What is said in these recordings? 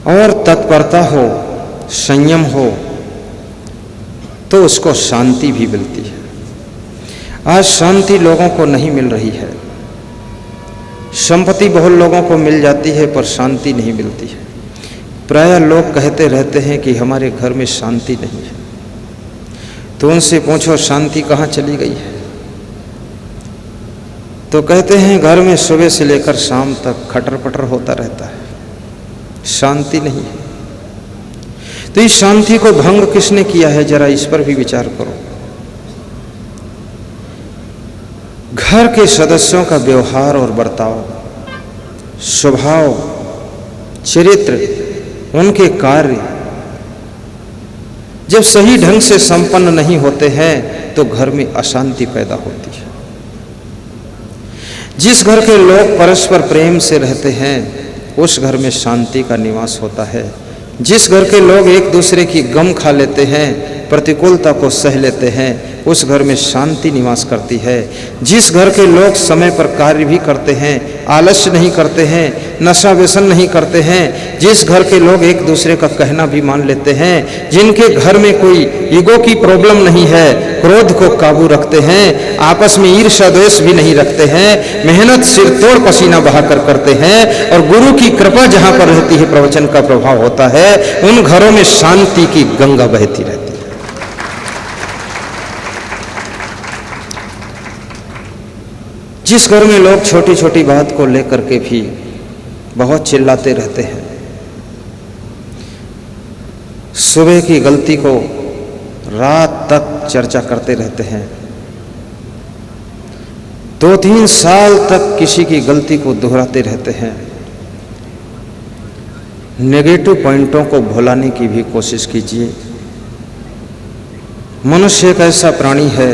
और तत्परता हो, संयम हो, तो उसको शांति भी मिलती है। आज शांति लोगों को नहीं मिल रही है। संपत्ति बहुत लोगों को मिल जाती है पर शांति नहीं मिलती है। प्रायः लोग कहते रहते हैं कि हमारे घर में शांति नहीं है। तो उनसे पूछो शांति कहाँ चली गई है, तो कहते हैं घर में सुबह से लेकर शाम तक खटर पटर होता रहता है, शांति नहीं है। तो इस शांति को भंग किसने किया है, जरा इस पर भी विचार करो। घर के सदस्यों का व्यवहार और बर्ताव, स्वभाव, चरित्र, उनके कार्य जब सही ढंग से संपन्न नहीं होते हैं तो घर में अशांति पैदा होती है। जिस घर के लोग परस्पर प्रेम से रहते हैं उस घर में शांति का निवास होता है। जिस घर के लोग एक दूसरे की गम खा लेते हैं, प्रतिकूलता को सह लेते हैं, उस घर में शांति निवास करती है। जिस घर के लोग समय पर कार्य भी करते हैं, आलस्य नहीं करते हैं, नशा व्यसन नहीं करते हैं, जिस घर के लोग एक दूसरे का कहना भी मान लेते हैं, जिनके घर में कोई ईगो की प्रॉब्लम नहीं है, क्रोध को काबू रखते हैं, आपस में ईर्ष्या द्वेष भी नहीं रखते हैं, मेहनत सिर तोड़ पसीना बहाकर करते हैं और गुरु की कृपा जहां पर रहती है, प्रवचन का प्रभाव होता है, उन घरों में शांति की गंगा बहती रहती है। जिस घर में लोग छोटी छोटी बात को लेकर के भी बहुत चिल्लाते रहते हैं, सुबह की गलती को रात तक चर्चा करते रहते हैं, 2-3 साल तक किसी की गलती को दोहराते रहते हैं, नेगेटिव पॉइंटों को भुलाने की भी कोशिश कीजिए। मनुष्य एक ऐसा प्राणी है,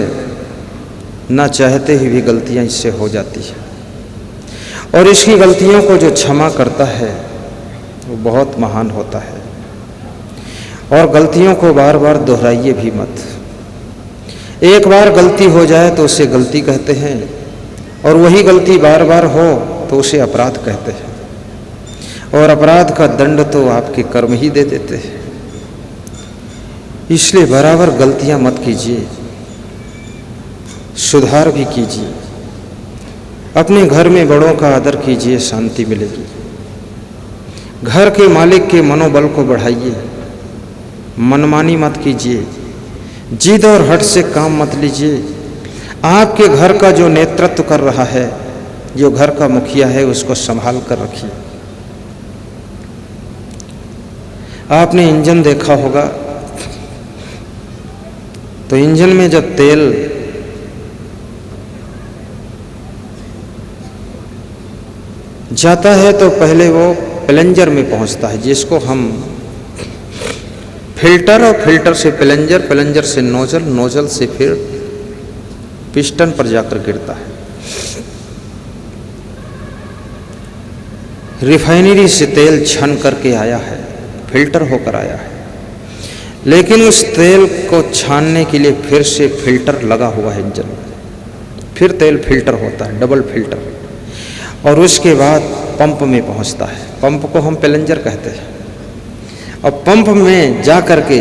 ना चाहते ही भी गलतियां इससे हो जाती है और इसकी गलतियों को जो क्षमा करता है वो बहुत महान होता है। और गलतियों को बार बार दोहराइए भी मत। एक बार गलती हो जाए तो उसे गलती कहते हैं और वही गलती बार बार हो तो उसे अपराध कहते हैं, और अपराध का दंड तो आपके कर्म ही दे देते हैं। इसलिए बराबर गलतियां मत कीजिए, सुधार भी कीजिए। अपने घर में बड़ों का आदर कीजिए, शांति मिलेगी। घर के मालिक के मनोबल को बढ़ाइए, मनमानी मत कीजिए, जिद और हट से काम मत लीजिए। आपके घर का जो नेतृत्व कर रहा है, जो घर का मुखिया है, उसको संभाल कर रखिए। आपने इंजन देखा होगा तो इंजन में जब तेल जाता है तो पहले वो प्लंजर में पहुंचता है, जिसको हम फिल्टर, और फिल्टर से प्लंजर, प्लंजर से नोजल, नोजल से फिर पिस्टन पर जाकर गिरता है। रिफाइनरी से तेल छन करके आया है, फिल्टर होकर आया है, लेकिन उस तेल को छानने के लिए फिर से फिल्टर लगा हुआ है इंजन में, फिर तेल फिल्टर होता है, डबल फिल्टर, और उसके बाद पंप में पहुंचता है। पंप को हम प्लंजर कहते हैं। और पंप में जा कर के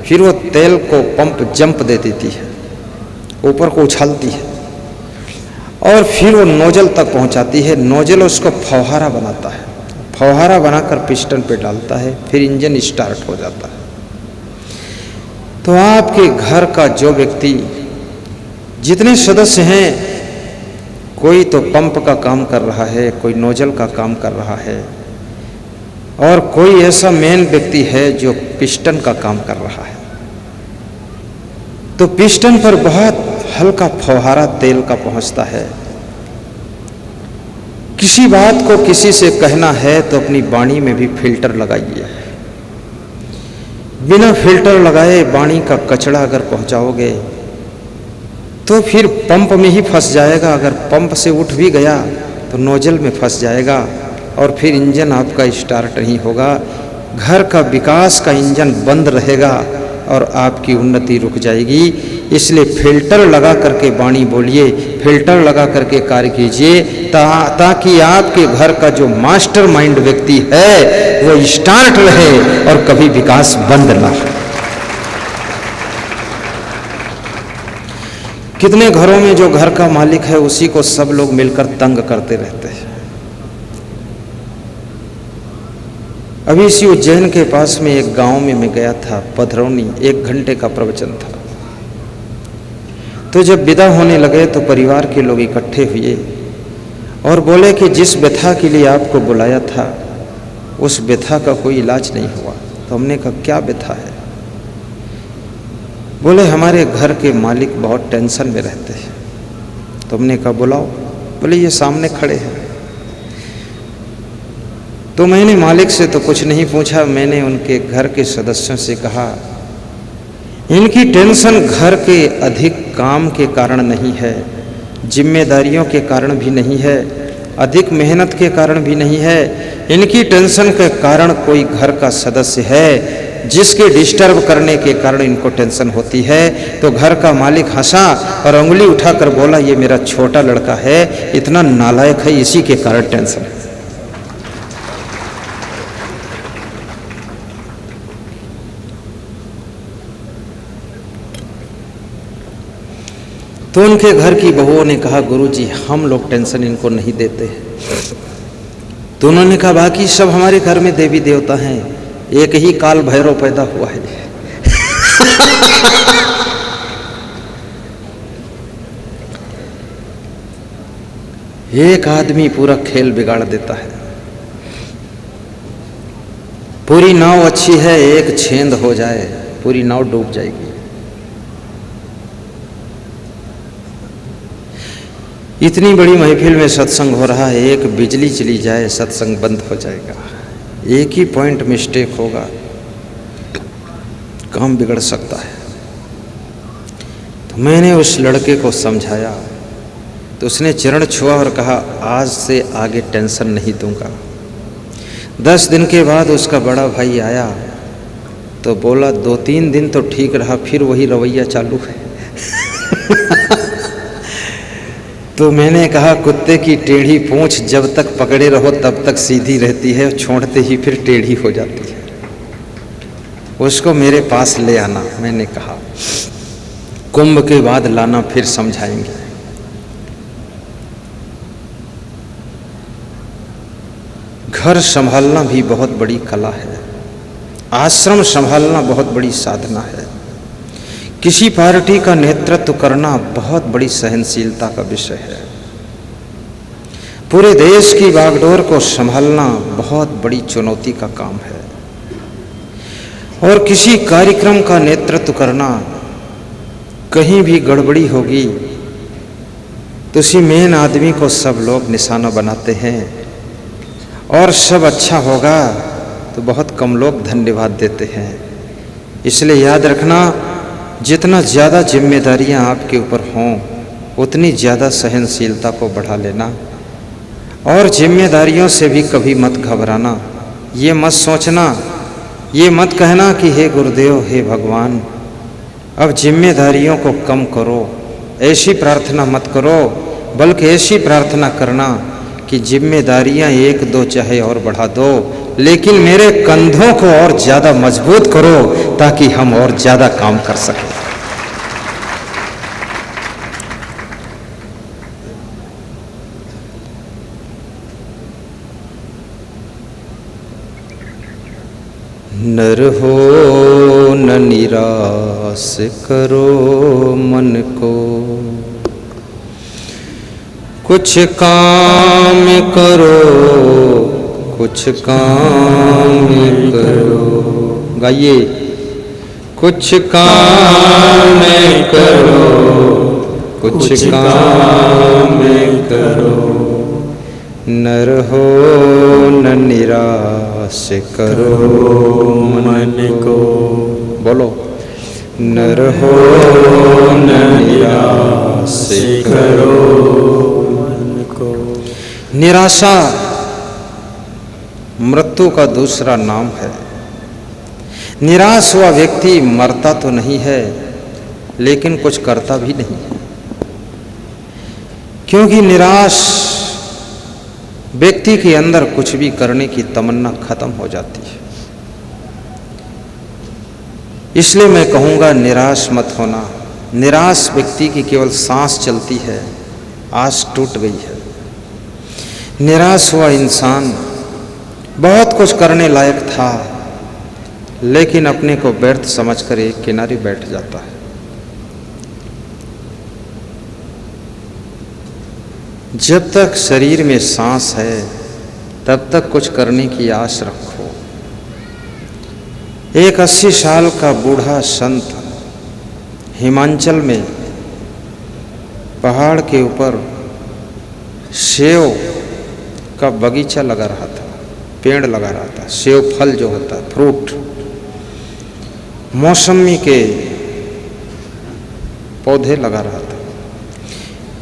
फिर वो तेल को पंप जंप दे देती है, ऊपर को उछालती है और फिर वो नोजल तक पहुंचाती है। नोजल उसको फव्वारा बनाता है, फव्वारा बनाकर पिस्टन पे डालता है, फिर इंजन स्टार्ट हो जाता है। तो आपके घर का जो व्यक्ति, जितने सदस्य हैं, कोई तो पंप का काम कर रहा है, कोई नोजल का काम कर रहा है, और कोई ऐसा मेन व्यक्ति है जो पिस्टन का काम कर रहा है। तो पिस्टन पर बहुत हल्का फव्वारा तेल का पहुंचता है। किसी बात को किसी से कहना है तो अपनी वाणी में भी फिल्टर लगाइए। बिना फिल्टर लगाए वाणी का कचरा अगर पहुंचाओगे तो फिर पंप में ही फंस जाएगा। अगर पंप से उठ भी गया तो नोजल में फंस जाएगा और फिर इंजन आपका स्टार्ट नहीं होगा। घर का विकास का इंजन बंद रहेगा और आपकी उन्नति रुक जाएगी। इसलिए फिल्टर लगा करके वाणी बोलिए, फिल्टर लगा करके कार्य कीजिए, ताकि आपके घर का जो मास्टरमाइंड व्यक्ति है वो स्टार्ट रहे और कभी विकास बंद ना हो। कितने घरों में जो घर का मालिक है उसी को सब लोग मिलकर तंग करते रहते हैं। अभी इसी उज्जैन के पास में एक गांव में मैं गया था, पधरौनी, 1 घंटे का प्रवचन था। तो जब विदा होने लगे तो परिवार के लोग इकट्ठे हुए और बोले कि जिस व्यथा के लिए आपको बुलाया था उस व्यथा का कोई इलाज नहीं हुआ। तो हमने कहा क्या व्यथा है? बोले हमारे घर के मालिक बहुत टेंशन में रहते हैं। तो हमने कहा बुलाओ। बोले ये सामने खड़े हैं। तो मैंने मालिक से तो कुछ नहीं पूछा, मैंने उनके घर के सदस्यों से कहा इनकी टेंशन घर के अधिक काम के कारण नहीं है, जिम्मेदारियों के कारण भी नहीं है, अधिक मेहनत के कारण भी नहीं है। इनकी टेंशन के कारण कोई घर का सदस्य है जिसके डिस्टर्ब करने के कारण इनको टेंशन होती है। तो घर का मालिक हंसा और उंगली उठाकर बोला ये मेरा छोटा लड़का है, इतना नालायक है, इसी के कारण टेंशन है। तो उनके घर की बहुओं ने कहा गुरुजी हम लोग टेंशन इनको नहीं देते। तो उन्होंने कहा बाकी सब हमारे घर में देवी देवता हैं, एक ही काल भैरव पैदा हुआ है। एक आदमी पूरा खेल बिगाड़ देता है। पूरी नाव अच्छी है, एक छेंद हो जाए पूरी नाव डूब जाएगी। इतनी बड़ी महफिल में सत्संग हो रहा है, एक बिजली चली जाए सत्संग बंद हो जाएगा। एक ही पॉइंट मिस्टेक होगा, काम बिगड़ सकता है। तो मैंने उस लड़के को समझाया तो उसने चरण छुआ और कहा आज से आगे टेंशन नहीं दूंगा। 10 दिन के बाद उसका बड़ा भाई आया तो बोला 2-3 दिन तो ठीक रहा, फिर वही रवैया चालू है। तो मैंने कहा कुत्ते की टेढ़ी पूंछ जब तक पकड़े रहो तब तक सीधी रहती है, छोड़ते ही फिर टेढ़ी हो जाती है। उसको मेरे पास ले आना, मैंने कहा कुंभ के बाद लाना, फिर समझाएंगे। घर संभालना भी बहुत बड़ी कला है, आश्रम संभालना बहुत बड़ी साधना है, किसी पार्टी का नेतृत्व करना बहुत बड़ी सहनशीलता का विषय है, पूरे देश की बागडोर को संभालना बहुत बड़ी चुनौती का काम है, और किसी कार्यक्रम का नेतृत्व करना, कहीं भी गड़बड़ी होगी तो उसी मेन आदमी को सब लोग निशाना बनाते हैं, और सब अच्छा होगा तो बहुत कम लोग धन्यवाद देते हैं। इसलिए याद रखना जितना ज़्यादा जिम्मेदारियां आपके ऊपर हों उतनी ज़्यादा सहनशीलता को बढ़ा लेना, और जिम्मेदारियों से भी कभी मत घबराना। ये मत सोचना, ये मत कहना कि हे गुरुदेव, हे भगवान अब जिम्मेदारियों को कम करो, ऐसी प्रार्थना मत करो, बल्कि ऐसी प्रार्थना करना कि जिम्मेदारियां 1-2 चाहे और बढ़ा दो, लेकिन मेरे कंधों को और ज़्यादा मजबूत करो ताकि हम और ज़्यादा काम कर सकें। नर हो न निराश करो मन को, कुछ काम करो, कुछ काम करो। गाइए, कुछ काम करो, कुछ काम करो। नर हो न निराश करो मन को। बोलो, नर हो न निराश करो मन को। निराशा मृत्यु का दूसरा नाम है। निराश हुआ व्यक्ति मरता तो नहीं है, लेकिन कुछ करता भी नहीं है। क्योंकि निराश व्यक्ति के अंदर कुछ भी करने की तमन्ना खत्म हो जाती है। इसलिए मैं कहूँगा निराश मत होना। निराश व्यक्ति की केवल सांस चलती है, आस टूट गई है। निराश हुआ इंसान बहुत कुछ करने लायक था, लेकिन अपने को व्यर्थ समझकर एक किनारे बैठ जाता है। जब तक शरीर में सांस है तब तक कुछ करने की आस रखो। एक 80 साल का बूढ़ा संत हिमाचल में पहाड़ के ऊपर सेव का बगीचा लगा रहा था, पेड़ लगा रहा था। सेव फल जो होता है, फ्रूट, मौसमी के पौधे लगा रहा था।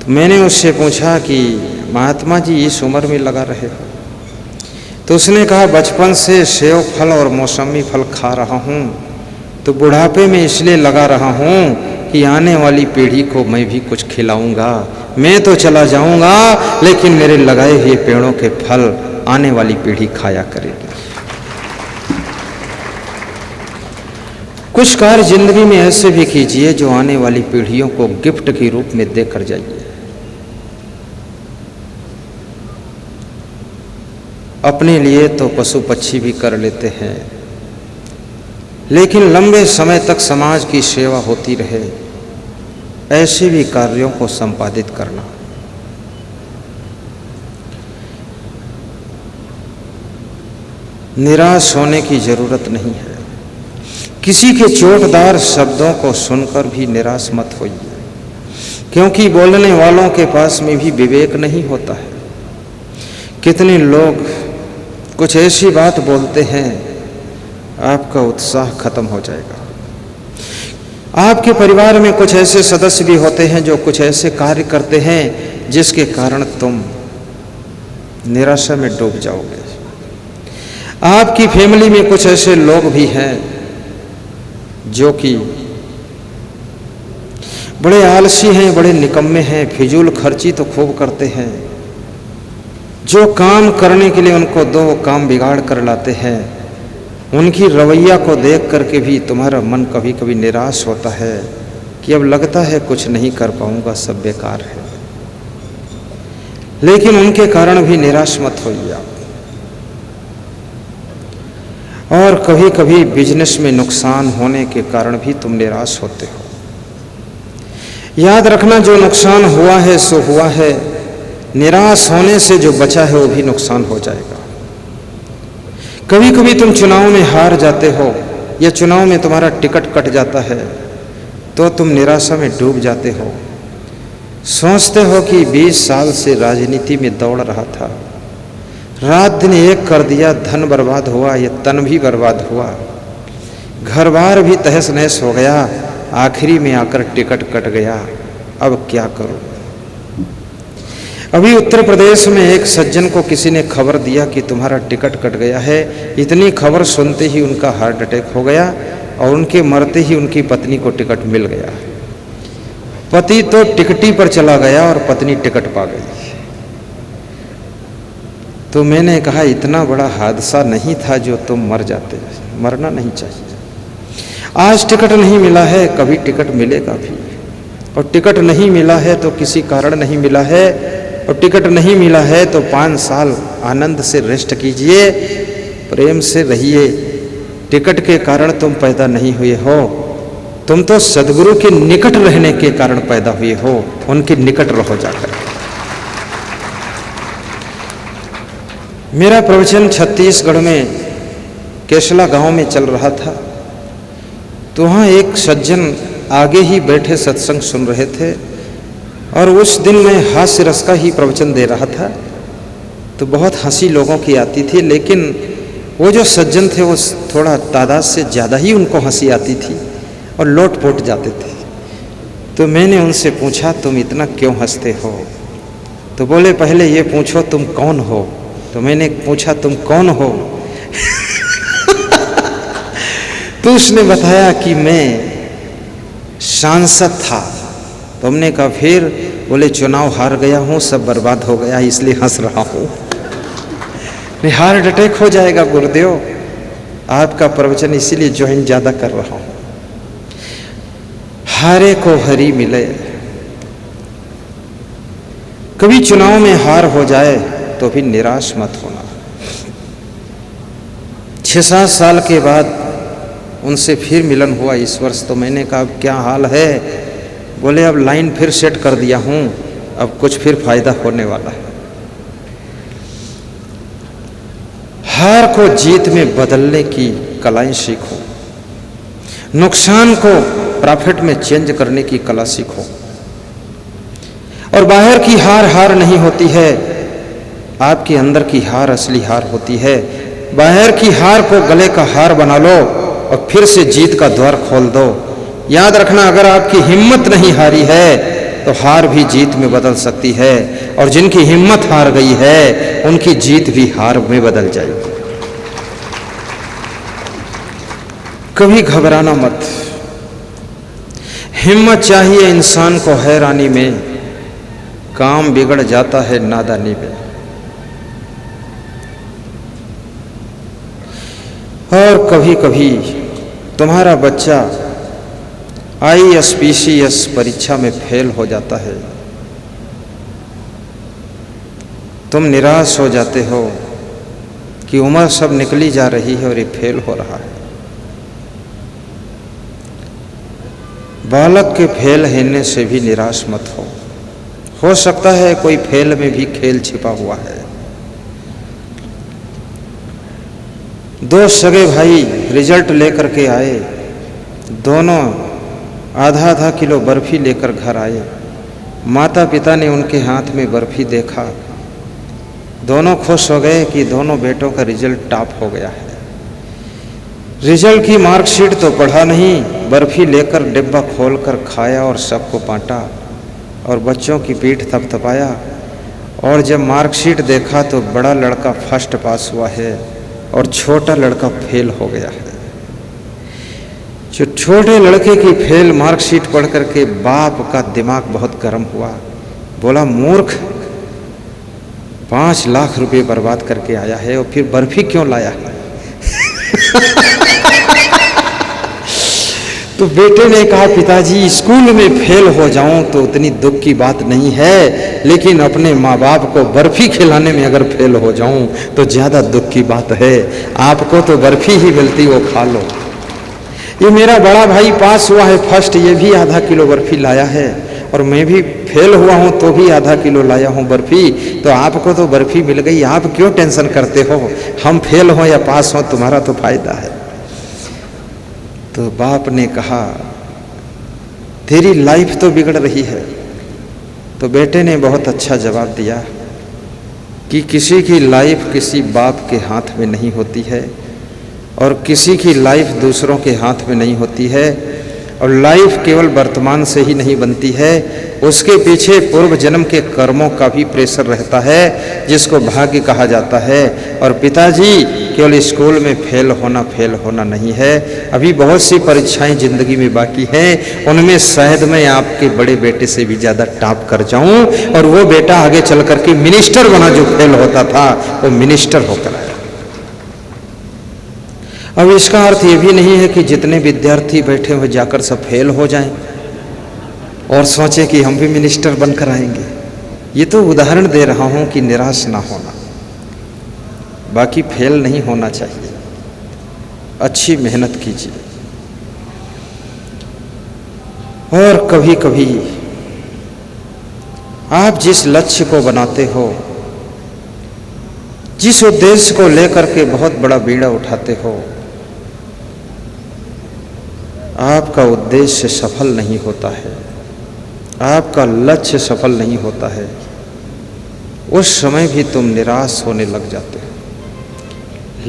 तो मैंने उससे पूछा कि महात्मा जी इस उम्र में लगा रहे हो? तो उसने कहा बचपन से सेव फल और मौसमी फल खा रहा हूँ, तो बुढ़ापे में इसलिए लगा रहा हूँ कि आने वाली पीढ़ी को मैं भी कुछ खिलाऊंगा। मैं तो चला जाऊंगा, लेकिन मेरे लगाए हुए पेड़ों के फल आने वाली पीढ़ी खाया करेगी। कुछ कार्य जिंदगी में ऐसे भी कीजिए जो आने वाली पीढ़ियों को गिफ्ट के रूप में देकर जाइए। अपने लिए तो पशु पक्षी भी कर लेते हैं, लेकिन लंबे समय तक समाज की सेवा होती रहे, ऐसे भी कार्यों को संपादित करना। निराश होने की जरूरत नहीं है। किसी के चोटदार शब्दों को सुनकर भी निराश मत होइए, क्योंकि बोलने वालों के पास में भी विवेक नहीं होता है। कितने लोग कुछ ऐसी बात बोलते हैं, आपका उत्साह खत्म हो जाएगा। आपके परिवार में कुछ ऐसे सदस्य भी होते हैं जो कुछ ऐसे कार्य करते हैं जिसके कारण तुम निराशा में डूब जाओगे। आपकी फैमिली में कुछ ऐसे लोग भी हैं जो कि बड़े आलसी हैं, बड़े निकम्मे हैं, फिजूल खर्ची तो खूब करते हैं। जो काम करने के लिए उनको दो, वो काम बिगाड़ कर लाते हैं। उनकी रवैया को देख करके भी तुम्हारा मन कभी कभी निराश होता है कि अब लगता है कुछ नहीं कर पाऊंगा, सब बेकार है। लेकिन उनके कारण भी निराश मत होइए आप। और कभी कभी बिजनेस में नुकसान होने के कारण भी तुम निराश होते हो। याद रखना, जो नुकसान हुआ है सो हुआ है। निराश होने से जो बचा है वो भी नुकसान हो जाएगा। कभी कभी तुम चुनाव में हार जाते हो या चुनाव में तुम्हारा टिकट कट जाता है तो तुम निराशा में डूब जाते हो। सोचते हो कि 20 साल से राजनीति में दौड़ रहा था, रात दिन एक कर दिया, धन बर्बाद हुआ, ये तन भी बर्बाद हुआ, घर बार भी तहस नहस हो गया, आखिरी में आकर टिकट कट गया, अब क्या करूं। अभी उत्तर प्रदेश में एक सज्जन को किसी ने खबर दिया कि तुम्हारा टिकट कट गया है। इतनी खबर सुनते ही उनका हार्ट अटैक हो गया और उनके मरते ही उनकी पत्नी को टिकट मिल गया। पति तो टिकटी पर चला गया और पत्नी टिकट पा गई। तो मैंने कहा इतना बड़ा हादसा नहीं था जो तुम मर जाते, मरना नहीं चाहिए। आज टिकट नहीं मिला है, कभी टिकट मिलेगा भी, और टिकट नहीं मिला है तो किसी कारण नहीं मिला है, और टिकट नहीं मिला है तो 5 साल आनंद से रेस्ट कीजिए, प्रेम से रहिए। टिकट के कारण तुम पैदा नहीं हुए हो, तुम तो सदगुरु के निकट रहने के कारण पैदा हुए हो। उनके निकट रहो जाकर। मेरा प्रवचन छत्तीसगढ़ में केसला गांव में चल रहा था, तो वहाँ एक सज्जन आगे ही बैठे सत्संग सुन रहे थे, और उस दिन मैं हास्य रस का ही प्रवचन दे रहा था। तो बहुत हंसी लोगों की आती थी, लेकिन वो जो सज्जन थे वो थोड़ा तादाद से ज़्यादा ही उनको हंसी आती थी और लोट पोट जाते थे। तो मैंने उनसे पूछा तुम इतना क्यों हंसते हो? तो बोले पहले ये पूछो तुम कौन हो। तो मैंने पूछा तुम कौन हो? तो उसने बताया कि मैं सांसद था। तो हमने कहा फिर बोले चुनाव हार गया हूँ, सब बर्बाद हो गया इसलिए हंस रहा हूँ। नहीं, हार्ट अटैक हो जाएगा गुरुदेव, आपका प्रवचन इसीलिए ज्वाइन ज़्यादा कर रहा हूँ। हारे को हरी मिले। कभी चुनाव में हार हो जाए तो भी निराश मत होना। 6-7 साल के बाद उनसे फिर मिलन हुआ इस वर्ष, तो मैंने कहा अब क्या हाल है? बोले अब लाइन फिर सेट कर दिया हूँ, अब कुछ फिर फायदा होने वाला है। हार को जीत में बदलने की कलाएं सीखो, नुकसान को प्रॉफिट में चेंज करने की कला सीखो। और बाहर की हार हार नहीं होती है, आपके अंदर की हार असली हार होती है। बाहर की हार को गले का हार बना लो और फिर से जीत का द्वार खोल दो। याद रखना, अगर आपकी हिम्मत नहीं हारी है तो हार भी जीत में बदल सकती है, और जिनकी हिम्मत हार गई है उनकी जीत भी हार में बदल जाएगी। कभी घबराना मत। हिम्मत चाहिए इंसान को हैरानी में, काम बिगड़ जाता है नादानी में। और कभी कभी तुम्हारा बच्चा ISPCS परीक्षा में फेल हो जाता है, तुम निराश हो जाते हो कि उम्र सब निकली जा रही है और ये फेल हो रहा है। बालक के फेल होने से भी निराश मत हो सकता है कोई फेल में भी खेल छिपा हुआ है। 2 सगे भाई रिजल्ट लेकर के आए, दोनों आधा किलो बर्फी लेकर घर आए। माता पिता ने उनके हाथ में बर्फी देखा, दोनों खुश हो गए कि दोनों बेटों का रिजल्ट टॉप हो गया है। रिजल्ट की मार्कशीट तो पढ़ा नहीं, बर्फी लेकर डिब्बा खोलकर खाया और सबको बांटा और बच्चों की पीठ थपथपाया। और जब मार्कशीट देखा तो बड़ा लड़का फर्स्ट पास हुआ है और छोटा लड़का फेल हो गया है। जो छोटे लड़के की फेल मार्कशीट पढ़ करके बाप का दिमाग बहुत गर्म हुआ। बोला मूर्ख, 5 लाख रुपए बर्बाद करके आया है और फिर बर्फी क्यों लाया है? तो बेटे ने कहा पिताजी स्कूल में फेल हो जाऊं तो उतनी दुख की बात नहीं है, लेकिन अपने माँ बाप को बर्फी खिलाने में अगर फेल हो जाऊं तो ज़्यादा दुख की बात है। आपको तो बर्फी ही मिलती, वो खा लो। ये मेरा बड़ा भाई पास हुआ है फर्स्ट, ये भी आधा किलो बर्फी लाया है, और मैं भी फेल हुआ हूँ तो भी आधा किलो लाया हूँ बर्फी। तो आपको तो बर्फी मिल गई, आप क्यों टेंशन करते हो? हम फेल हों या पास हों तुम्हारा तो फायदा है। तो बाप ने कहा तेरी लाइफ तो बिगड़ रही है। तो बेटे ने बहुत अच्छा जवाब दिया कि किसी की लाइफ किसी बाप के हाथ में नहीं होती है, और किसी की लाइफ दूसरों के हाथ में नहीं होती है, और लाइफ केवल वर्तमान से ही नहीं बनती है, उसके पीछे पूर्व जन्म के कर्मों का भी प्रेशर रहता है, जिसको भाग्य कहा जाता है। और पिताजी केवल स्कूल में फेल होना नहीं है, अभी बहुत सी परीक्षाएं जिंदगी में बाकी हैं, उनमें शायद मैं आपके बड़े बेटे से भी ज़्यादा टॉप कर जाऊं और वो बेटा आगे चल करके मिनिस्टर बना, जो फेल होता था वो मिनिस्टर होकर आया। अब इसका अर्थ ये भी नहीं है कि जितने विद्यार्थी बैठे हुए जाकर सब फेल हो जाएं और सोचें कि हम भी मिनिस्टर बनकर आएंगे। ये तो उदाहरण दे रहा हूं कि निराश ना होना, बाकी फेल नहीं होना चाहिए, अच्छी मेहनत कीजिए। और कभी कभी आप जिस लक्ष्य को बनाते हो, जिस उद्देश्य को लेकर के बहुत बड़ा बीड़ा उठाते हो, आपका उद्देश्य सफल नहीं होता है, आपका लक्ष्य सफल नहीं होता है, उस समय भी तुम निराश होने लग जाते हो।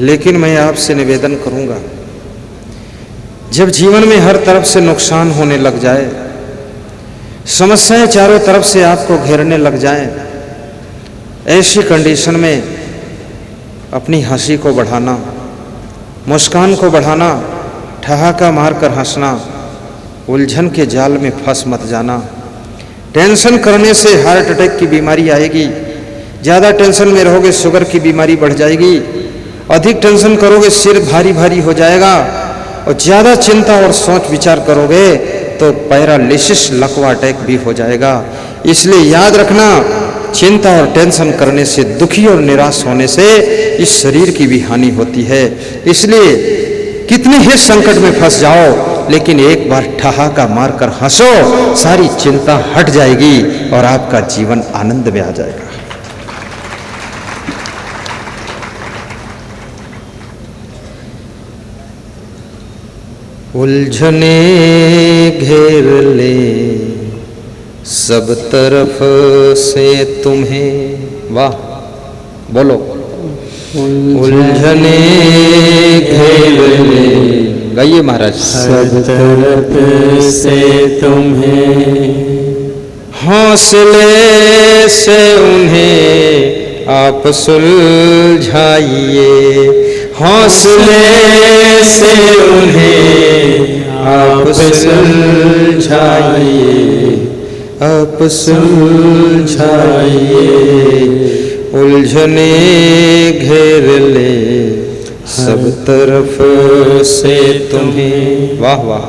लेकिन मैं आपसे निवेदन करूंगा, जब जीवन में हर तरफ से नुकसान होने लग जाए, समस्याएं चारों तरफ से आपको घेरने लग जाएं, ऐसी कंडीशन में अपनी हंसी को बढ़ाना, मुस्कान को बढ़ाना, ठहाका मारकर हंसना, उलझन के जाल में फंस मत जाना। टेंशन करने से हार्ट अटैक की बीमारी आएगी, ज़्यादा टेंशन में रहोगे शुगर की बीमारी बढ़ जाएगी, अधिक टेंशन करोगे सिर भारी भारी हो जाएगा, और ज़्यादा चिंता और सोच विचार करोगे तो पैरालिसिस लकवा अटैक भी हो जाएगा। इसलिए याद रखना, चिंता और टेंशन करने से, दुखी और निराश होने से इस शरीर की भी हानि होती है। इसलिए कितने ही संकट में फंस जाओ, लेकिन एक बार ठहाका मारकर हंसो, सारी चिंता हट जाएगी और आपका जीवन आनंद में आ जाएगा। उलझने घेर ले सब तरफ से तुम्हें, वाह बोलो, उलझने घेर ले, गाइए महाराज, सब तरफ से तुम्हें, हौसले से उन्हें आप सुलझाइए, हौसले से उन्हें आप सुलझाइए, आप सुलझाइए, उलझने घेर ले सब तरफ से तुम्हें, वाह वाह,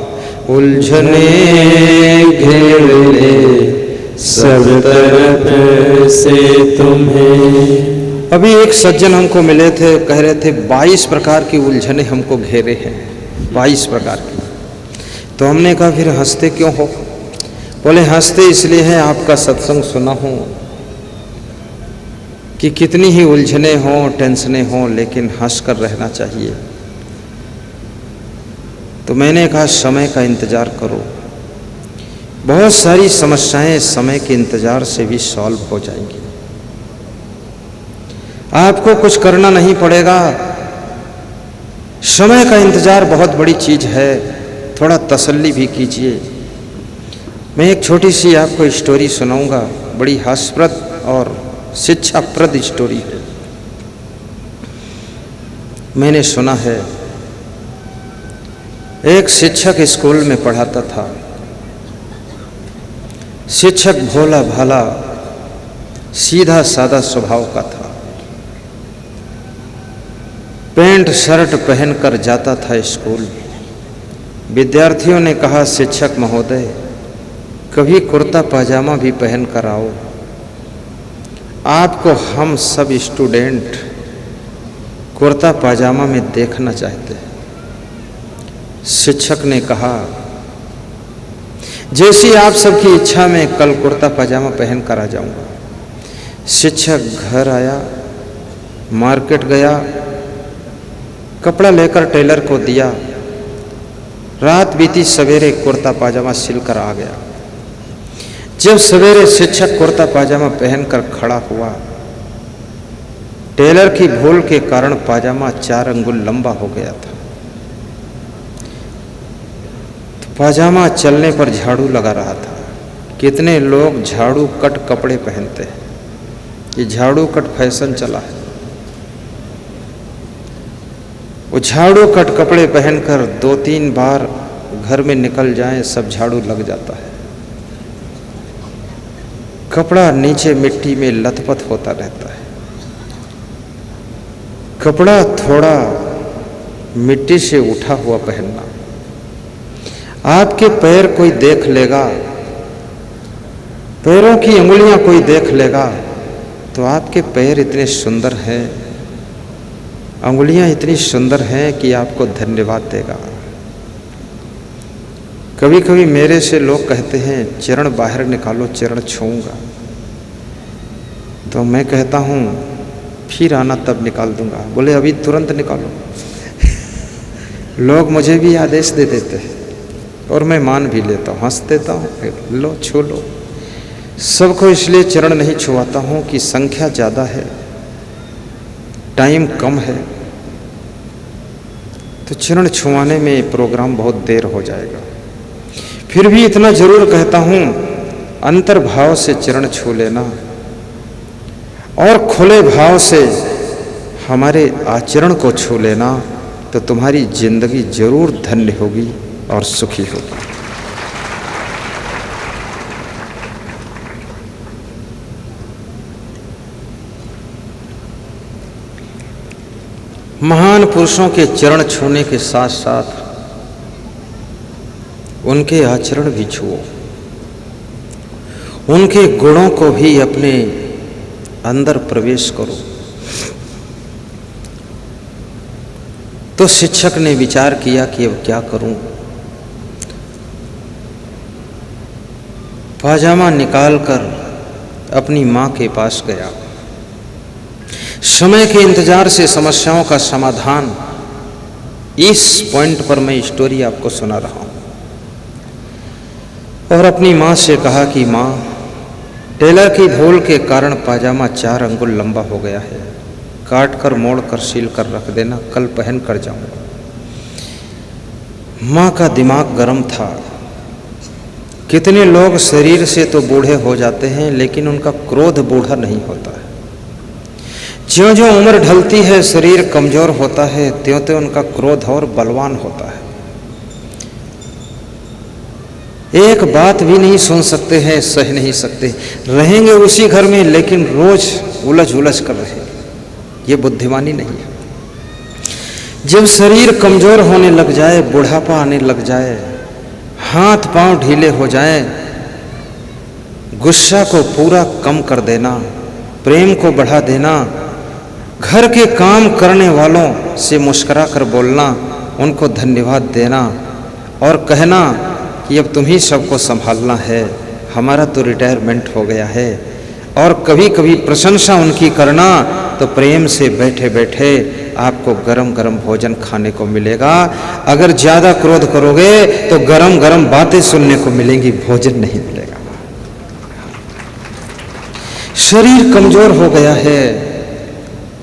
उलझने घेर ले सब तरफ से तुम्हें। अभी एक सज्जन हमको मिले थे, कह रहे थे 22 प्रकार की उलझने हमको घेरे हैं, 22 प्रकार की। तो हमने कहा फिर हंसते क्यों हो? बोले हंसते इसलिए हैं, आपका सत्संग सुना हूँ कि कितनी ही उलझने हों, टेंशने हों, लेकिन हंस कर रहना चाहिए। तो मैंने कहा समय का इंतज़ार करो, बहुत सारी समस्याएं समय के इंतज़ार से भी सॉल्व हो जाएंगी। आपको कुछ करना नहीं पड़ेगा, समय का इंतज़ार बहुत बड़ी चीज़ है, थोड़ा तसल्ली भी कीजिए। मैं एक छोटी सी आपको स्टोरी सुनाऊंगा, बड़ी हास्यप्रद और शिक्षाप्रद स्टोरी है। मैंने सुना है, एक शिक्षक स्कूल में पढ़ाता था। शिक्षक भोला भाला सीधा सादा स्वभाव का था। पैंट शर्ट पहनकर जाता था स्कूल। विद्यार्थियों ने कहा, शिक्षक महोदय कभी कुर्ता पाजामा भी पहन कर आओ, आपको हम सब स्टूडेंट कुर्ता पाजामा में देखना चाहते हैं। शिक्षक ने कहा, जैसी आप सबकी इच्छा में कल कुर्ता पाजामा पहन कर आ जाऊंगा। शिक्षक घर आया, मार्केट गया, कपड़ा लेकर टेलर को दिया। रात बीती, सवेरे कुर्ता पाजामा सिलकर आ गया। जब सवेरे शिक्षक कुर्ता पाजामा पहनकर खड़ा हुआ, टेलर की भूल के कारण पाजामा 4 अंगुल लंबा हो गया था। तो पाजामा चलने पर झाड़ू लगा रहा था। कितने लोग झाड़ू कट कपड़े पहनते हैं, ये झाड़ू कट फैशन चला है। वो झाड़ू कट कपड़े पहनकर 2-3 बार घर में निकल जाएं, सब झाड़ू लग जाता है। कपड़ा नीचे मिट्टी में लथपथ होता रहता है। कपड़ा थोड़ा मिट्टी से उठा हुआ पहनना। आपके पैर कोई देख लेगा, पैरों की अंगुलियां कोई देख लेगा, तो आपके पैर इतने सुंदर हैं, अंगुलियां इतनी सुंदर हैं कि आपको धन्यवाद देगा। कभी कभी मेरे से लोग कहते हैं, चरण बाहर निकालो, चरण छूऊंगा। तो मैं कहता हूँ, फिर आना तब निकाल दूंगा। बोले अभी तुरंत निकालो। लोग मुझे भी आदेश दे देते हैं और मैं मान भी लेता हूँ, हंस देता हूँ, फिर लो छू लो। सबको इसलिए चरण नहीं छुआता हूँ कि संख्या ज़्यादा है, टाइम कम है, तो चरण छुआने में प्रोग्राम बहुत देर हो जाएगा। फिर भी इतना जरूर कहता हूँ, अंतर्भाव से चरण छू लेना और खुले भाव से हमारे आचरण को छू लेना, तो तुम्हारी जिंदगी जरूर धन्य होगी और सुखी होगी। महान पुरुषों के चरण छूने के साथ साथ उनके आचरण भी छुओ, उनके गुणों को भी अपने अंदर प्रवेश करो। तो शिक्षक ने विचार किया कि अब क्या करूं। पाजामा निकालकर अपनी मां के पास गया। समय के इंतजार से समस्याओं का समाधान, इस पॉइंट पर मैं स्टोरी आपको सुना रहा हूं। और अपनी मां से कहा कि मां, टेलर की भूल के कारण पाजामा 4 अंगुल लंबा हो गया है, काट कर मोड़ कर सील कर रख देना, कल पहन कर जाऊंगा। मां का दिमाग गर्म था। कितने लोग शरीर से तो बूढ़े हो जाते हैं लेकिन उनका क्रोध बूढ़ा नहीं होता है। ज्यों ज्यों उम्र ढलती है, शरीर कमजोर होता है, त्यों त्यों उनका क्रोध और बलवान होता है। एक बात भी नहीं सुन सकते हैं, सह नहीं सकते, रहेंगे उसी घर में लेकिन रोज उलझ उलझ कर रहेंगे। ये बुद्धिमानी नहीं है। जब शरीर कमजोर होने लग जाए, बुढ़ापा आने लग जाए, हाथ पांव ढीले हो जाए, गुस्सा को पूरा कम कर देना, प्रेम को बढ़ा देना, घर के काम करने वालों से मुस्कुरा कर बोलना, उनको धन्यवाद देना और कहना कि अब तुम ही सबको संभालना है, हमारा तो रिटायरमेंट हो गया है। और कभी कभी प्रशंसा उनकी करना, तो प्रेम से बैठे बैठे आपको गरम गरम भोजन खाने को मिलेगा। अगर ज़्यादा क्रोध करोगे तो गरम गरम बातें सुनने को मिलेंगी, भोजन नहीं मिलेगा। शरीर कमजोर हो गया है,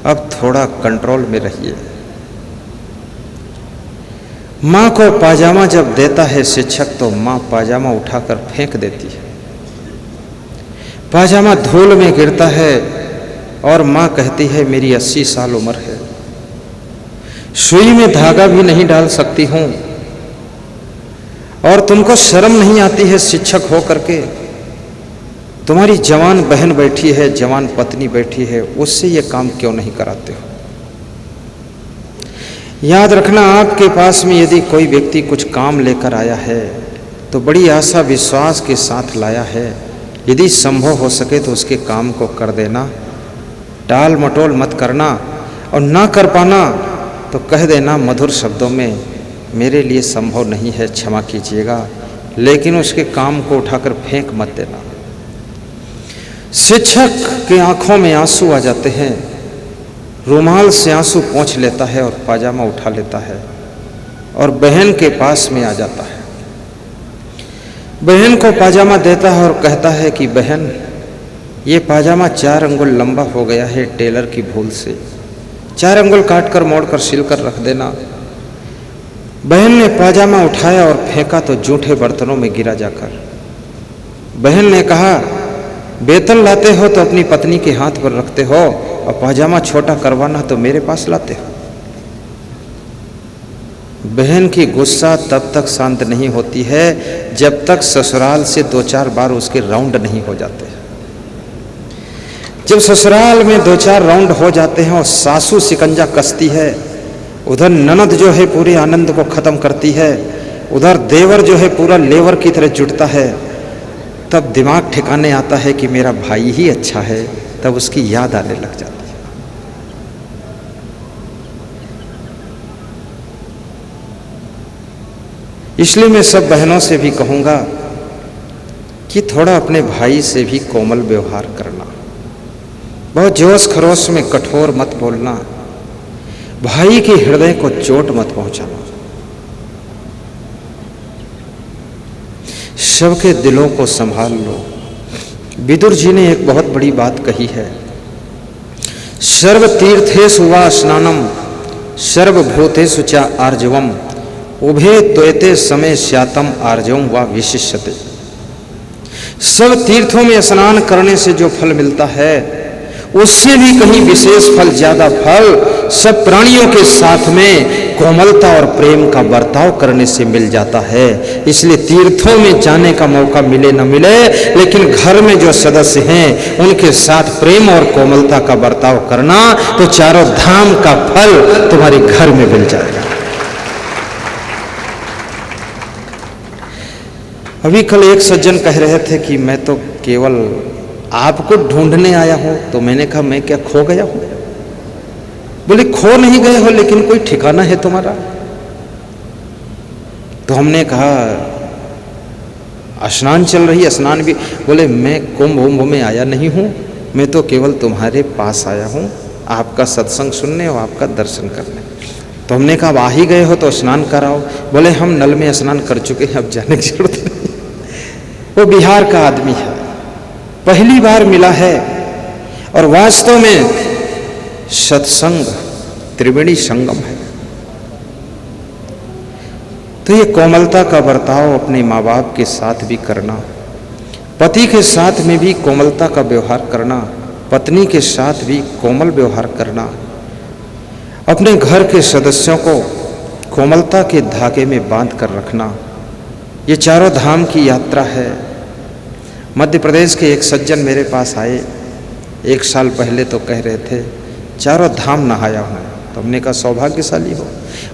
अब थोड़ा कंट्रोल में रहिए। मां को पाजामा जब देता है शिक्षक, तो मां पाजामा उठाकर फेंक देती है। पाजामा धूल में गिरता है और मां कहती है मेरी 80 साल उम्र है, सुई में धागा भी नहीं डाल सकती हूं, और तुमको शर्म नहीं आती है शिक्षक हो करके? तुम्हारी जवान बहन बैठी है, जवान पत्नी बैठी है, उससे ये काम क्यों नहीं कराते हो? याद रखना, आपके पास में यदि कोई व्यक्ति कुछ काम लेकर आया है तो बड़ी आशा विश्वास के साथ लाया है। यदि संभव हो सके तो उसके काम को कर देना, टाल मटोल मत करना, और ना कर पाना तो कह देना मधुर शब्दों में, मेरे लिए संभव नहीं है, क्षमा कीजिएगा, लेकिन उसके काम को उठाकर फेंक मत देना। शिक्षक के आंखों में आंसू आ जाते हैं, रुमाल से आंसू पोंछ लेता है और पाजामा उठा लेता है और बहन के पास में आ जाता है। बहन को पाजामा देता है और कहता है कि बहन, ये पाजामा 4 अंगुल लंबा हो गया है टेलर की भूल से, 4 अंगुल काट कर मोड़ कर सिल कर रख देना। बहन ने पाजामा उठाया और फेंका तो जूठे बर्तनों में गिरा जाकर। बहन ने कहा, वेतन लाते हो तो अपनी पत्नी के हाथ पर रखते हो, और पाजामा छोटा करवाना तो मेरे पास लाते हो। बहन की गुस्सा तब तक शांत नहीं होती है जब तक ससुराल से 2-4 बार उसके राउंड नहीं हो जाते। जब ससुराल में 2-4 राउंड हो जाते हैं और सासू शिकंजा कसती है, उधर ननद जो है पूरे आनंद को खत्म करती है, उधर देवर जो है पूरा लेवर की तरह जुटता है, तब दिमाग ठिकाने आता है कि मेरा भाई ही अच्छा है, तब उसकी याद आने लग जाती है। इसलिए मैं सब बहनों से भी कहूंगा कि थोड़ा अपने भाई से भी कोमल व्यवहार करना, बहुत जोश खरोश में कठोर मत बोलना, भाई के हृदय को चोट मत पहुंचाना। सबके दिलों को संभाल लो। विदुर जी ने एक बहुत बड़ी बात कही है, सर्व तीर्थेषु वा स्नानम सर्वभूतेषु च आर्जवम उभे त्वयते समय स्यातम आर्जवम वा विशिष्यते। सब तीर्थों में स्नान करने से जो फल मिलता है, उससे भी कहीं विशेष फल, ज्यादा फल सब प्राणियों के साथ में कोमलता और प्रेम का बर्ताव करने से मिल जाता है। इसलिए तीर्थों में जाने का मौका मिले न मिले, लेकिन घर में जो सदस्य हैं उनके साथ प्रेम और कोमलता का बर्ताव करना, तो चारों धाम का फल तुम्हारे घर में मिल जाएगा। अभी कल एक सज्जन कह रहे थे कि मैं तो केवल आपको ढूंढने आया हूं। तो मैंने कहा मैं क्या खो गया हूं? बोले खो नहीं गए हो, लेकिन कोई ठिकाना है तुम्हारा? तो हमने कहा स्नान चल रही है, स्नान भी। बोले मैं कुंभ में आया नहीं हूं, मैं तो केवल तुम्हारे पास आया हूं, आपका सत्संग सुनने और आपका दर्शन करने। तो हमने कहा आ ही गए हो तो स्नान कराओ। बोले हम नल में स्नान कर चुके हैं, अब जाने की जरूरत नहीं। वो बिहार का आदमी है, पहली बार मिला है, और वास्तव में सत्संग त्रिवेणी संगम है। तो ये कोमलता का बर्ताव अपने माँ बाप के साथ भी करना, पति के साथ में भी कोमलता का व्यवहार करना, पत्नी के साथ भी कोमल व्यवहार करना, अपने घर के सदस्यों को कोमलता के धागे में बांध कर रखना, ये चारों धाम की यात्रा है। मध्य प्रदेश के एक सज्जन मेरे पास आए 1 साल पहले, तो कह रहे थे चारों धाम नहाया हूँ। तो हमने कहा सौभाग्यशाली हो।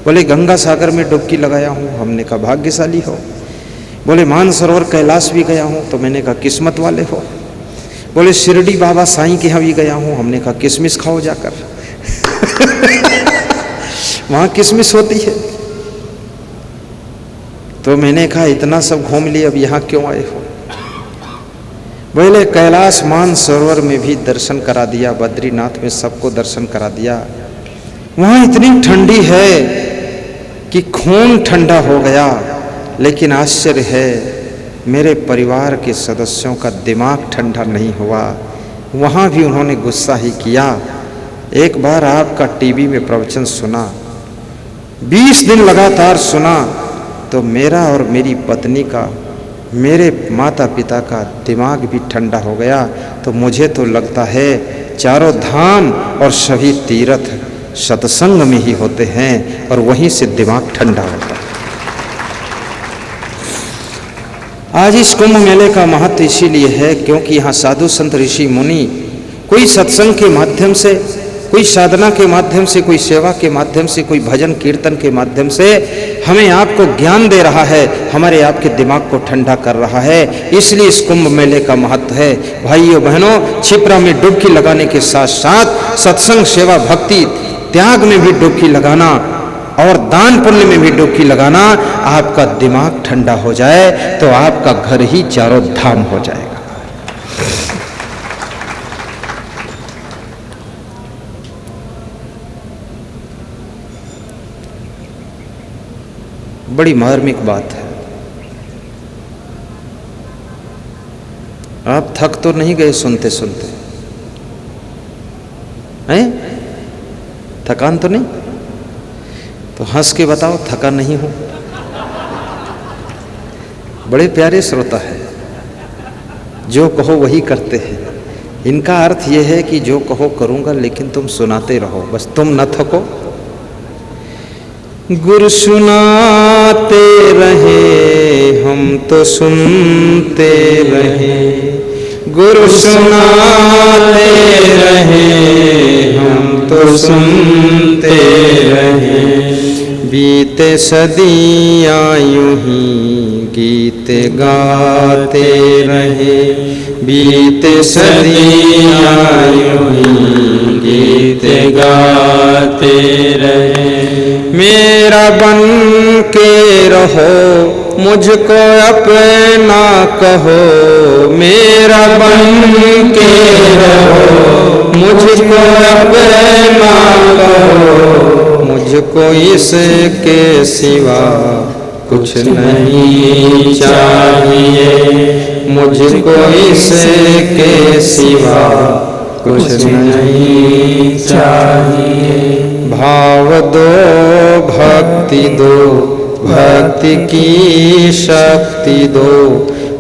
बोले गंगा सागर में डुबकी लगाया हूँ। हमने कहा भाग्यशाली हो। बोले मानसरोवर कैलाश भी गया हूँ। तो मैंने कहा किस्मत वाले हो। बोले शिरडी बाबा साईं के यहाँ भी गया हूँ। हमने कहा किशमिश खाओ जाकर वहाँ किशमिश होती है। तो मैंने कहा इतना सब घूम लिया, अब यहाँ क्यों आए हो? बोले कैलाश मानसरोवर में भी दर्शन करा दिया, बद्रीनाथ में सबको दर्शन करा दिया। वहाँ इतनी ठंडी है कि खून ठंडा हो गया, लेकिन आश्चर्य है मेरे परिवार के सदस्यों का दिमाग ठंडा नहीं हुआ। वहाँ भी उन्होंने गुस्सा ही किया। एक बार आपका टीवी में प्रवचन सुना, 20 दिन लगातार सुना, तो मेरा और मेरी पत्नी का, मेरे माता पिता का दिमाग भी ठंडा हो गया। तो मुझे तो लगता है चारों धाम और सभी तीर्थ सत्संग में ही होते हैं, और वहीं से दिमाग ठंडा होता है। आज इस कुंभ मेले का महत्व इसीलिए है क्योंकि यहाँ साधु संत ऋषि मुनि कोई सत्संग के माध्यम से, कोई साधना के माध्यम से, कोई सेवा के माध्यम से, कोई भजन कीर्तन के माध्यम से हमें आपको ज्ञान दे रहा है, हमारे आपके दिमाग को ठंडा कर रहा है। इसलिए इस कुंभ मेले का महत्व है। भाइयों बहनों, क्षिप्रा में डुबकी लगाने के साथ साथ सत्संग, सेवा, भक्ति, त्याग में भी डुबकी लगाना और दान पुण्य में भी डुबकी लगाना। आपका दिमाग ठंडा हो जाए तो आपका घर ही चारों धाम हो जाएगा। बड़ी मार्मिक बात है। आप थक तो नहीं गए सुनते सुनते? हैं? थकान तो नहीं? तो हंस के बताओ थका नहीं हूं। बड़े प्यारे श्रोता है, जो कहो वही करते हैं। इनका अर्थ यह है कि जो कहो करूंगा, लेकिन तुम सुनाते रहो, बस तुम न थको। गुरु सुनाते रहे हम तो सुनते रहे, गुरु सुनाते रहे हम तो सुनते रहे। बीते सदियाँ यूं ही गीत गाते रहे, बीते सदियाँ यूं ही गीत गाते रहे। मेरा बन के रहो, मुझको अपना कहो, मेरा बन के रहो, मुझको अपना कहो। मुझको इसके सिवा कुछ नहीं चाहिए, मुझको इसके सिवा कुछ नहीं चाहिए। भाव दो, भक्ति दो, भक्ति की शक्ति दो,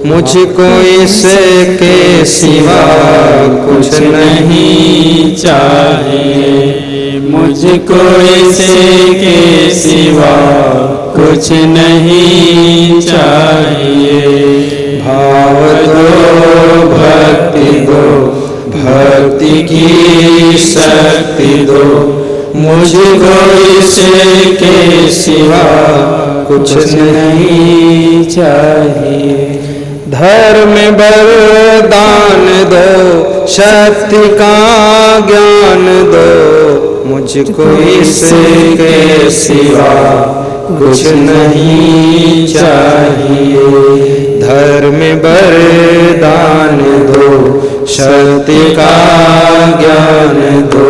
मुझको इसके सिवा कुछ नहीं चाहिए। मुझको इसके सिवा कुछ नहीं चाहिए। भाव दो भक्ति दो, भक्ति की शक्ति दो, मुझको इसके सिवा कुछ नहीं चाहिए। धर्म वरदान दो, शक्ति का ज्ञान दो, मुझको इसके सिवा कुछ नहीं चाहिए। धर्म वरदान दो, शक्ति का ज्ञान दो,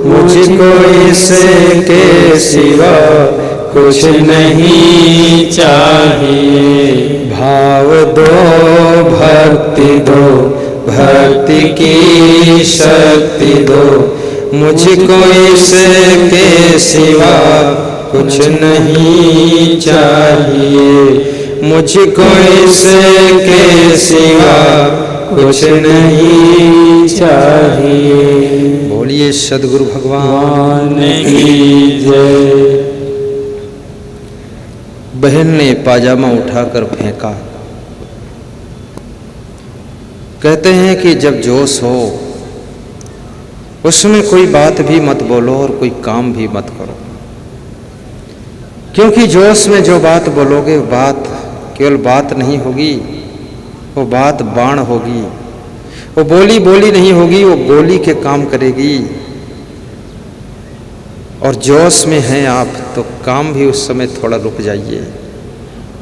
मुझको इसके सिवा कुछ नहीं चाहिए। भाव दो भक्ति दो, भक्ति की शक्ति दो, मुझको इसके सिवा कुछ नहीं चाहिए। मुझको इसके सिवा कुछ नहीं चाहिए। बोलिए सद्गुरु भगवान की जय। बहन ने पाजामा उठाकर फेंका। कहते हैं कि जब जोश हो उसमें कोई बात भी मत बोलो और कोई काम भी मत करो, क्योंकि जोश में जो बात बोलोगे वो बात केवल बात नहीं होगी, वो बात बाण होगी। वो बोली बोली नहीं होगी, वो गोली के काम करेगी। और जोश में हैं आप तो काम भी उस समय थोड़ा रुक जाइए,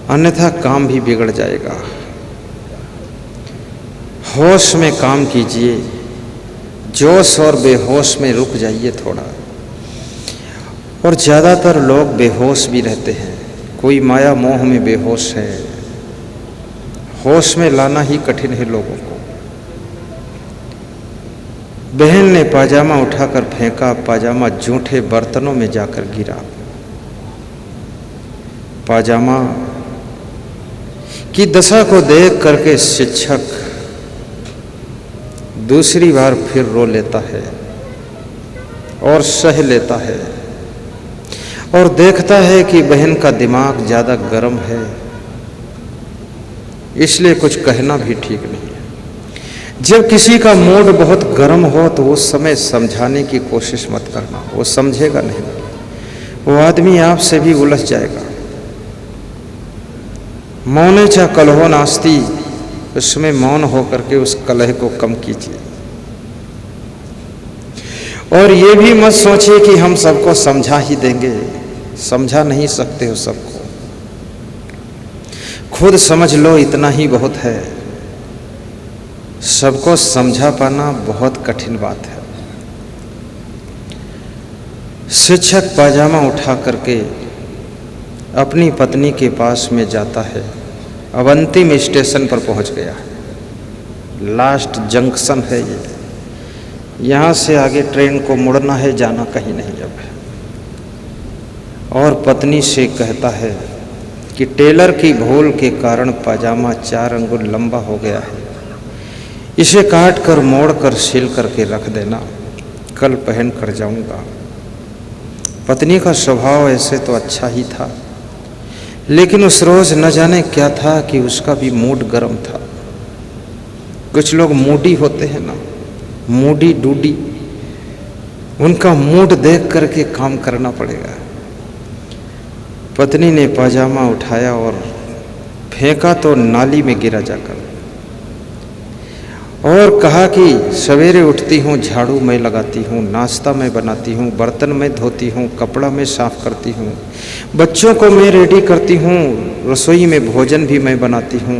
अन्यथा काम भी बिगड़ जाएगा। होश में काम कीजिए, जोश और बेहोश में रुक जाइए थोड़ा। और ज़्यादातर लोग बेहोश भी रहते हैं, कोई माया मोह में बेहोश है। होश में लाना ही कठिन है लोगों को। बहन ने पाजामा उठाकर फेंका, पाजामा जूठे बर्तनों में जाकर गिरा। पाजामा की दशा को देख करके शिक्षक दूसरी बार फिर रो लेता है और सह लेता है और देखता है कि बहन का दिमाग ज़्यादा गर्म है, इसलिए कुछ कहना भी ठीक नहीं है। जब किसी का मूड बहुत गर्म हो तो उस समय समझाने की कोशिश मत करना, वो समझेगा नहीं, वो आदमी आपसे भी उलझ जाएगा। मौने चा कलहो नास्ति, उसमें मौन होकर के उस कलह को कम कीजिए। और ये भी मत सोचिए कि हम सबको समझा ही देंगे, समझा नहीं सकते हो सबको, खुद समझ लो, इतना ही बहुत है। सबको समझा पाना बहुत कठिन बात है। शिक्षक पाजामा उठा करके अपनी पत्नी के पास में जाता है। अब अंतिम स्टेशन पर पहुंच गया है, लास्ट जंक्शन है ये, यहाँ से आगे ट्रेन को मुड़ना है, जाना कहीं नहीं अब है। और पत्नी से कहता है कि टेलर की भूल के कारण पाजामा 4 अंगुल लंबा हो गया है, इसे काट कर मोड़ कर सिल करके रख देना, कल पहन कर जाऊंगा। पत्नी का स्वभाव ऐसे तो अच्छा ही था, लेकिन उस रोज न जाने क्या था कि उसका भी मूड गर्म था। कुछ लोग मूडी होते हैं ना, मूडी डूडी, उनका मूड देख करके काम करना पड़ेगा। पत्नी ने पाजामा उठाया और फेंका तो नाली में गिरा जाकर, और कहा कि सवेरे उठती हूँ, झाड़ू मैं लगाती हूँ, नाश्ता मैं बनाती हूँ, बर्तन मैं धोती हूँ, कपड़ा मैं साफ करती हूँ, बच्चों को मैं रेडी करती हूँ, रसोई में भोजन भी मैं बनाती हूँ,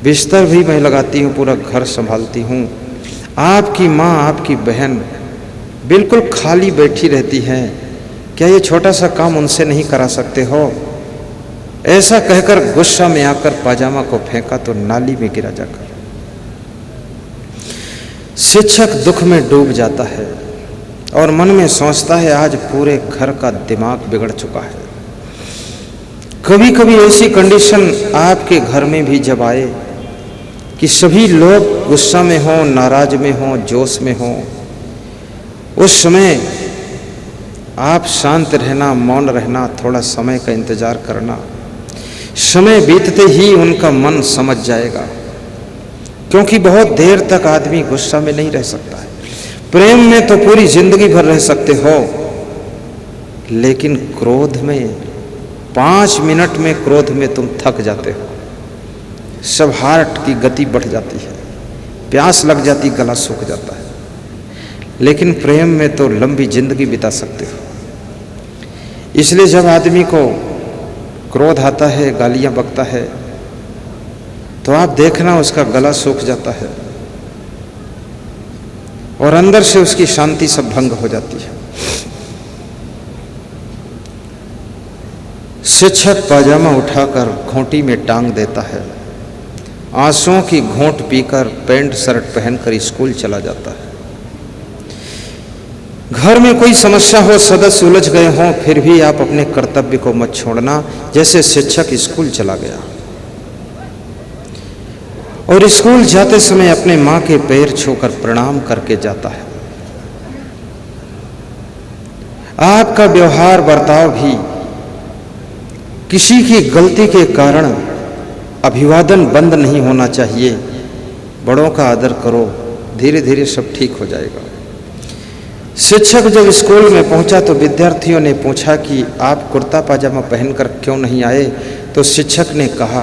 बिस्तर भी मैं लगाती हूँ, पूरा घर संभालती हूँ। आपकी माँ, आपकी बहन बिल्कुल खाली बैठी रहती है, क्या ये छोटा सा काम उनसे नहीं करा सकते हो? ऐसा कहकर गुस्सा में आकर पाजामा को फेंका तो नाली में गिरा जाकर। शिक्षक दुख में डूब जाता है और मन में सोचता है आज पूरे घर का दिमाग बिगड़ चुका है। कभी कभी ऐसी कंडीशन आपके घर में भी जब आए कि सभी लोग गुस्सा में हों, नाराज में हों, जोश में हों, उस समय आप शांत रहना, मौन रहना, थोड़ा समय का इंतजार करना। समय बीतते ही उनका मन समझ जाएगा, क्योंकि बहुत देर तक आदमी गुस्सा में नहीं रह सकता है। प्रेम में तो पूरी जिंदगी भर रह सकते हो, लेकिन क्रोध में 5 मिनट में क्रोध में तुम थक जाते हो। सब हार्ट की गति बढ़ जाती है, प्यास लग जाती, गला सूख जाता है। लेकिन प्रेम में तो लंबी जिंदगी बिता सकते हो। इसलिए जब आदमी को क्रोध आता है, गालियां बकता है, तो आप देखना उसका गला सूख जाता है और अंदर से उसकी शांति सब भंग हो जाती है। शिक्षक पाजामा उठाकर घोंटी में टांग देता है, आंसुओं की घोंट पीकर पैंट शर्ट पहनकर स्कूल चला जाता है। घर में कोई समस्या हो, सदस्य उलझ गए हों, फिर भी आप अपने कर्तव्य को मत छोड़ना। जैसे शिक्षक स्कूल चला गया और स्कूल जाते समय अपने मां के पैर छूकर प्रणाम करके जाता है। आपका व्यवहार बर्ताव भी किसी की गलती के कारण अभिवादन बंद नहीं होना चाहिए। बड़ों का आदर करो, धीरे धीरे सब ठीक हो जाएगा। शिक्षक जब स्कूल में पहुंचा तो विद्यार्थियों ने पूछा कि आप कुर्ता पाजामा पहनकर क्यों नहीं आए? तो शिक्षक ने कहा